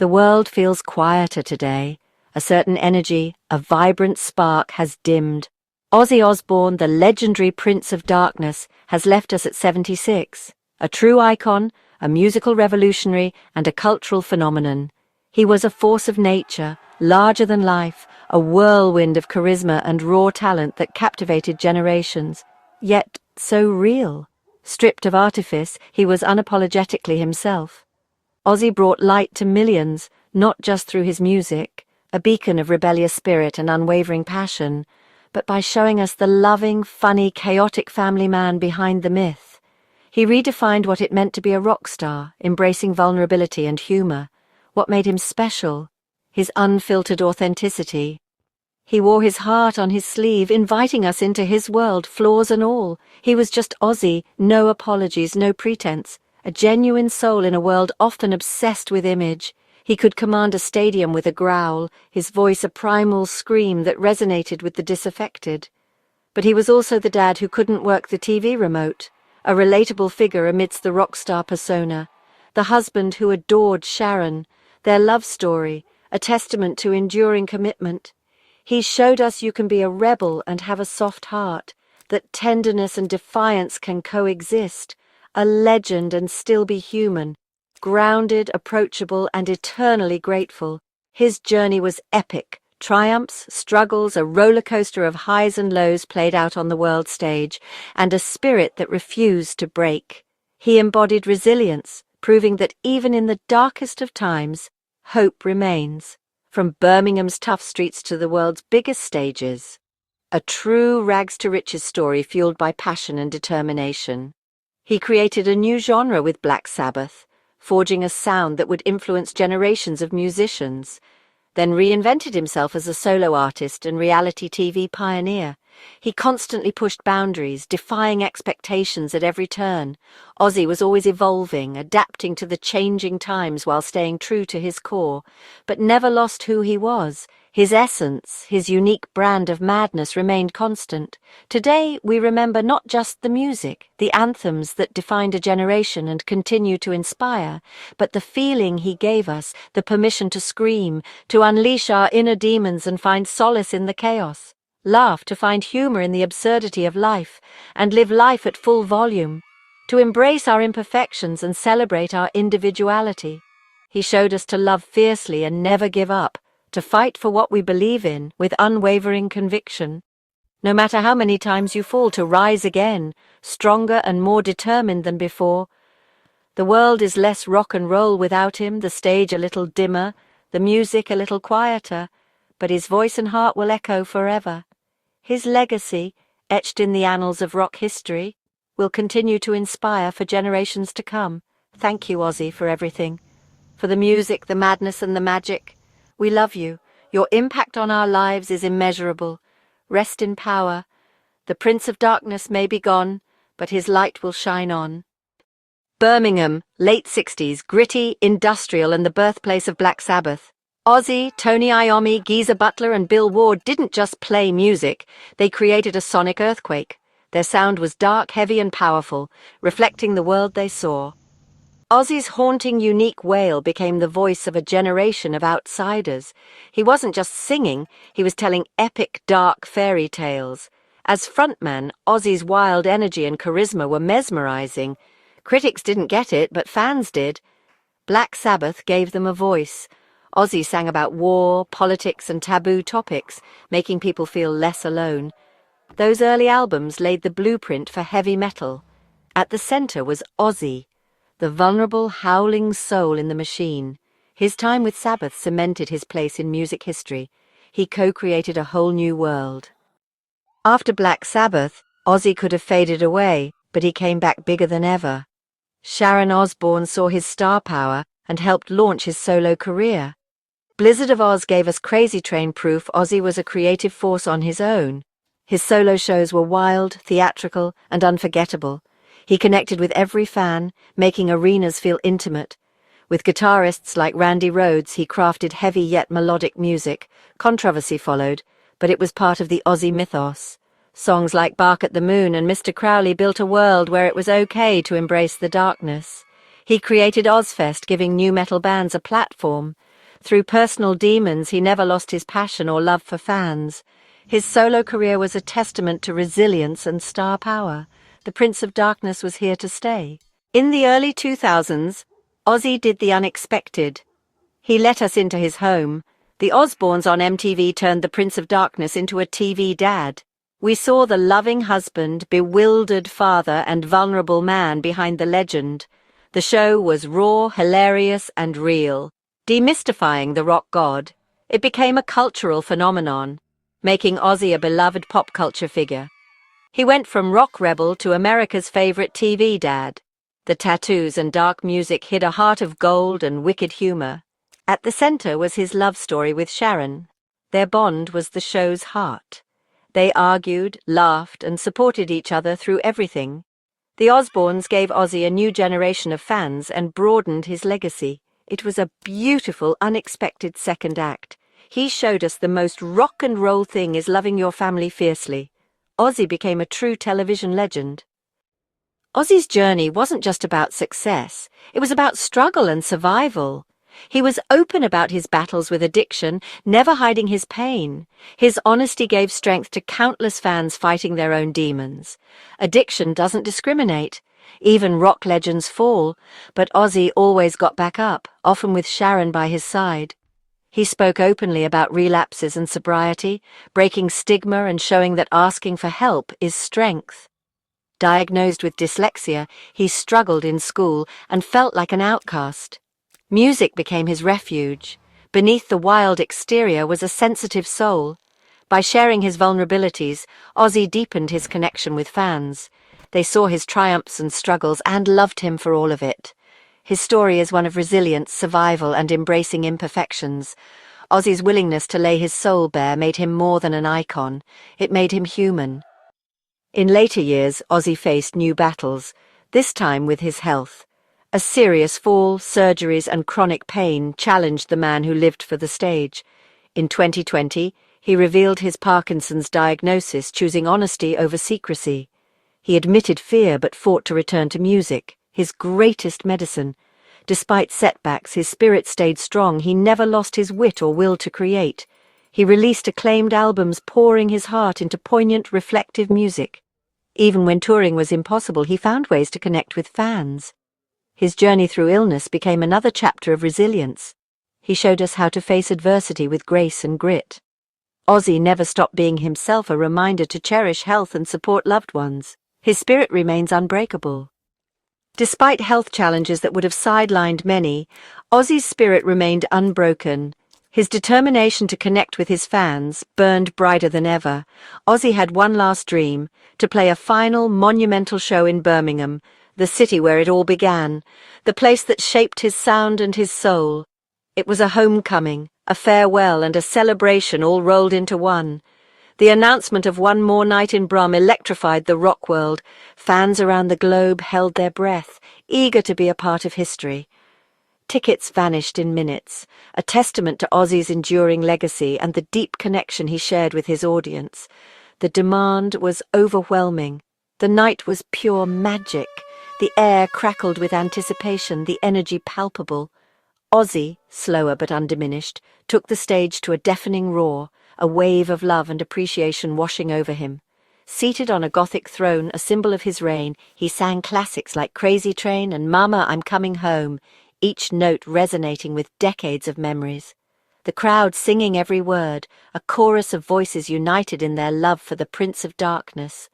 The world feels quieter today. A certain energy, a vibrant spark has dimmed. Ozzy Osbourne, the legendary Prince of Darkness, has left us at 76. A true icon, a musical revolutionary, and a cultural phenomenon. He was a force of nature, larger than life, a whirlwind of charisma and raw talent that captivated generations. Yet so real. Stripped of artifice, he was unapologetically himself. Ozzy brought light to millions, not just through his music, a beacon of rebellious spirit and unwavering passion, but by showing us the loving, funny, chaotic family man behind the myth. He redefined what it meant to be a rock star, embracing vulnerability and humor. What made him special? His unfiltered authenticity. He wore his heart on his sleeve, inviting us into his world, flaws and all. He was just Ozzy, no apologies, no pretense. A genuine soul in a world often obsessed with image. He could command a stadium with a growl, his voice a primal scream that resonated with the disaffected. But he was also the dad who couldn't work the TV remote, a relatable figure amidst the rock star persona, the husband who adored Sharon, their love story, a testament to enduring commitment. He showed us you can be a rebel and have a soft heart, that tenderness and defiance can coexist, a legend and still be human, grounded, approachable, and eternally grateful. His journey was epic. Triumphs, struggles, a roller coaster of highs and lows played out on the world stage, and a spirit that refused to break. He embodied resilience, proving that even in the darkest of times, hope remains. From Birmingham's tough streets to the world's biggest stages. A true rags-to-riches story fueled by passion and determination. He created a new genre with Black Sabbath, forging a sound that would influence generations of musicians, then reinvented himself as a solo artist and reality TV pioneer. He constantly pushed boundaries, defying expectations at every turn. Ozzy was always evolving, adapting to the changing times while staying true to his core, but never lost who he was. His essence, his unique brand of madness remained constant. Today, we remember not just the music, the anthems that defined a generation and continue to inspire, but the feeling he gave us, the permission to scream, to unleash our inner demons and find solace in the chaos. Laugh to find humor in the absurdity of life, and live life at full volume, to embrace our imperfections and celebrate our individuality. He showed us to love fiercely and never give up, to fight for what we believe in with unwavering conviction. No matter how many times you fall, to rise again, stronger and more determined than before. The world is less rock and roll without him, the stage a little dimmer, the music a little quieter, but his voice and heart will echo forever. His legacy, etched in the annals of rock history, will continue to inspire for generations to come. Thank you, Ozzy, for everything. For the music, the madness, and the magic. We love you. Your impact on our lives is immeasurable. Rest in power. The Prince of Darkness may be gone, but his light will shine on. Birmingham, late 60s, gritty, industrial, and the birthplace of Black Sabbath. Ozzy, Tony Iommi, Geezer Butler, and Bill Ward didn't just play music, they created a sonic earthquake. Their sound was dark, heavy, and powerful, reflecting the world they saw. Ozzy's haunting, unique wail became the voice of a generation of outsiders. He wasn't just singing, he was telling epic, dark fairy tales. As frontman, Ozzy's wild energy and charisma were mesmerizing. Critics didn't get it, but fans did. Black Sabbath gave them a voice. Ozzy sang about war, politics, and taboo topics, making people feel less alone. Those early albums laid the blueprint for heavy metal. At the center was Ozzy, the vulnerable, howling soul in the machine. His time with Sabbath cemented his place in music history. He co-created a whole new world. After Black Sabbath, Ozzy could have faded away, but he came back bigger than ever. Sharon Osbourne saw his star power and helped launch his solo career. Blizzard of Oz gave us Crazy Train proof Ozzy was a creative force on his own. His solo shows were wild, theatrical, and unforgettable. He connected with every fan, making arenas feel intimate. With guitarists like Randy Rhoads, he crafted heavy yet melodic music. Controversy followed, but it was part of the Ozzy mythos. Songs like Bark at the Moon and Mr. Crowley built a world where it was okay to embrace the darkness. He created Ozfest, giving new metal bands a platform. Through personal demons, he never lost his passion or love for fans. His solo career was a testament to resilience and star power. The Prince of Darkness was here to stay. In the early 2000s, Ozzy did the unexpected. He let us into his home. The Osbournes on MTV turned the Prince of Darkness into a TV dad. We saw the loving husband, bewildered father, and vulnerable man behind the legend. The show was raw, hilarious, and real, demystifying the rock god. It became a cultural phenomenon, making Ozzy a beloved pop culture figure. He went from rock rebel to America's favorite TV dad. The tattoos and dark music hid a heart of gold and wicked humor. At the center was his love story with Sharon. Their bond was the show's heart. They argued, laughed, and supported each other through everything. The Osbournes gave Ozzy a new generation of fans and broadened his legacy. It was a beautiful, unexpected second act. He showed us the most rock and roll thing is loving your family fiercely. Ozzy became a true television legend. Ozzy's journey wasn't just about success. It was about struggle and survival. He was open about his battles with addiction, never hiding his pain. His honesty gave strength to countless fans fighting their own demons. Addiction doesn't discriminate. Even rock legends fall, but Ozzy always got back up, often with Sharon by his side. He spoke openly about relapses and sobriety, breaking stigma and showing that asking for help is strength. Diagnosed with dyslexia, he struggled in school and felt like an outcast. Music became his refuge. Beneath the wild exterior was a sensitive soul. By sharing his vulnerabilities, Ozzy deepened his connection with fans. They saw his triumphs and struggles and loved him for all of it. His story is one of resilience, survival, and embracing imperfections. Ozzy's willingness to lay his soul bare made him more than an icon. It made him human. In later years, Ozzy faced new battles, this time with his health. A serious fall, surgeries, and chronic pain challenged the man who lived for the stage. In 2020, he revealed his Parkinson's diagnosis, choosing honesty over secrecy. He admitted fear but fought to return to music, his greatest medicine. Despite setbacks, his spirit stayed strong. He never lost his wit or will to create. He released acclaimed albums, pouring his heart into poignant, reflective music. Even when touring was impossible, he found ways to connect with fans. His journey through illness became another chapter of resilience. He showed us how to face adversity with grace and grit. Ozzy never stopped being himself, a reminder to cherish health and support loved ones. His spirit remains unbreakable. Despite health challenges that would have sidelined many, Ozzy's spirit remained unbroken. His determination to connect with his fans burned brighter than ever. Ozzy had one last dream, to play a final, monumental show in Birmingham, the city where it all began, the place that shaped his sound and his soul. It was a homecoming, a farewell, and a celebration all rolled into one. The announcement of one more night in Brum electrified the rock world. Fans around the globe held their breath, eager to be a part of history. Tickets vanished in minutes, a testament to Ozzy's enduring legacy and the deep connection he shared with his audience. The demand was overwhelming. The night was pure magic. The air crackled with anticipation, the energy palpable. Ozzy, slower but undiminished, took the stage to a deafening roar, a wave of love and appreciation washing over him. Seated on a Gothic throne, a symbol of his reign, he sang classics like Crazy Train and Mama, I'm Coming Home, each note resonating with decades of memories. The crowd singing every word, a chorus of voices united in their love for the Prince of Darkness.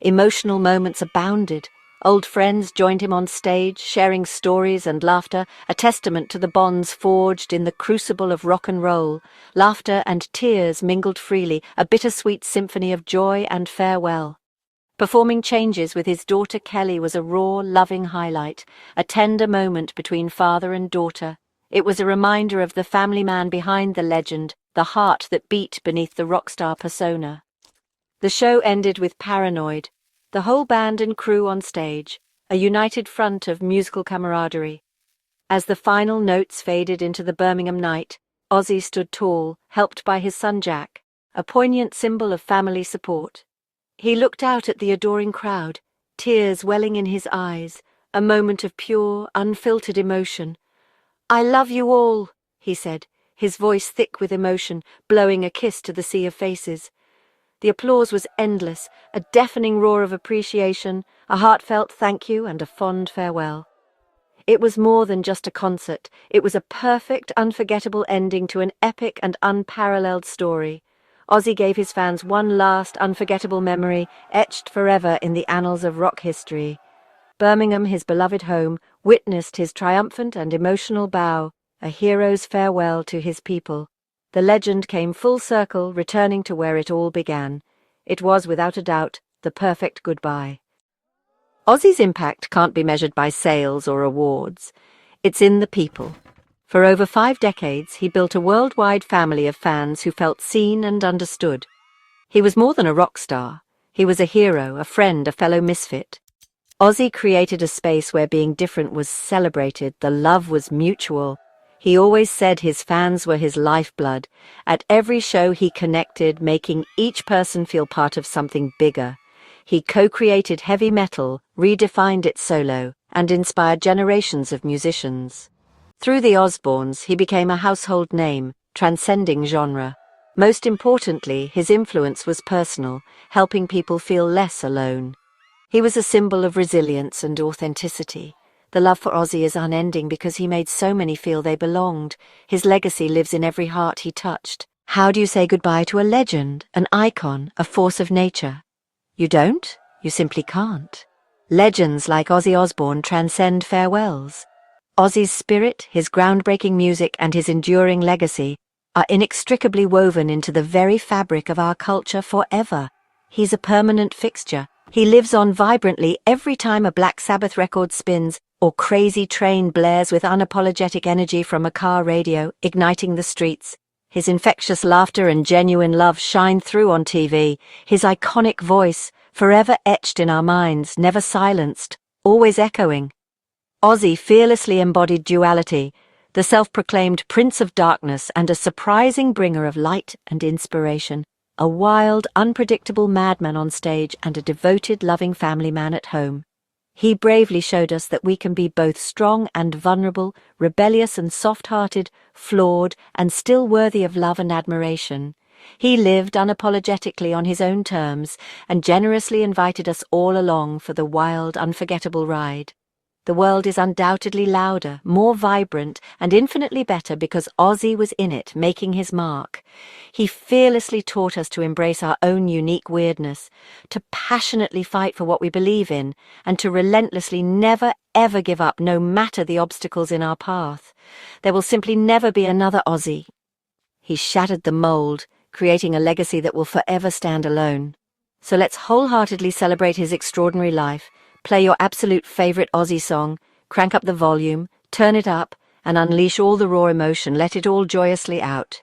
Emotional moments abounded. Old friends joined him on stage, sharing stories and laughter, a testament to the bonds forged in the crucible of rock and roll. Laughter and tears mingled freely, a bittersweet symphony of joy and farewell. Performing Changes with his daughter Kelly was a raw, loving highlight, a tender moment between father and daughter. It was a reminder of the family man behind the legend, the heart that beat beneath the rock star persona. The show ended with Paranoid, the whole band and crew on stage, a united front of musical camaraderie. As the final notes faded into the Birmingham night, Ozzy stood tall, helped by his son Jack, a poignant symbol of family support. He looked out at the adoring crowd, tears welling in his eyes, a moment of pure, unfiltered emotion. "I love you all," he said, his voice thick with emotion, blowing a kiss to the sea of faces. The applause was endless, a deafening roar of appreciation, a heartfelt thank you and a fond farewell. It was more than just a concert. It was a perfect, unforgettable ending to an epic and unparalleled story. Ozzy gave his fans one last, unforgettable memory, etched forever in the annals of rock history. Birmingham, his beloved home, witnessed his triumphant and emotional bow, a hero's farewell to his people. The legend came full circle, returning to where it all began. It was, without a doubt, the perfect goodbye. Ozzy's impact can't be measured by sales or awards. It's in the people. For over 5 decades, he built a worldwide family of fans who felt seen and understood. He was more than a rock star. He was a hero, a friend, a fellow misfit. Ozzy created a space where being different was celebrated, the love was mutual. He always said his fans were his lifeblood. At every show he connected, making each person feel part of something bigger. He co-created heavy metal, redefined it solo, and inspired generations of musicians. Through the Osbournes, he became a household name, transcending genre. Most importantly, his influence was personal, helping people feel less alone. He was a symbol of resilience and authenticity. The love for Ozzy is unending because he made so many feel they belonged. His legacy lives in every heart he touched. How do you say goodbye to a legend, an icon, a force of nature? You don't? You simply can't. Legends like Ozzy Osbourne transcend farewells. Ozzy's spirit, his groundbreaking music, and his enduring legacy are inextricably woven into the very fabric of our culture forever. He's a permanent fixture. He lives on vibrantly every time a Black Sabbath record spins or Crazy Train blares with unapologetic energy from a car radio, igniting the streets. His infectious laughter and genuine love shine through on TV. His iconic voice, forever etched in our minds, never silenced, always echoing. Ozzy fearlessly embodied duality, the self-proclaimed Prince of Darkness and a surprising bringer of light and inspiration, a wild, unpredictable madman on stage and a devoted, loving family man at home. He bravely showed us that we can be both strong and vulnerable, rebellious and soft-hearted, flawed and still worthy of love and admiration. He lived unapologetically on his own terms and generously invited us all along for the wild, unforgettable ride. The world is undoubtedly louder, more vibrant, and infinitely better because Ozzy was in it, making his mark. He fearlessly taught us to embrace our own unique weirdness, to passionately fight for what we believe in, and to relentlessly never, ever give up, no matter the obstacles in our path. There will simply never be another Ozzy. He shattered the mold, creating a legacy that will forever stand alone. So let's wholeheartedly celebrate his extraordinary life. Play your absolute favorite Ozzy song, crank up the volume, turn it up, and unleash all the raw emotion, let it all joyously out.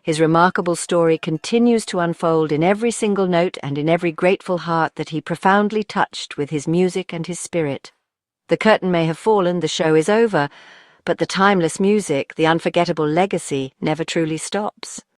His remarkable story continues to unfold in every single note and in every grateful heart that he profoundly touched with his music and his spirit. The curtain may have fallen, the show is over, but the timeless music, the unforgettable legacy, never truly stops.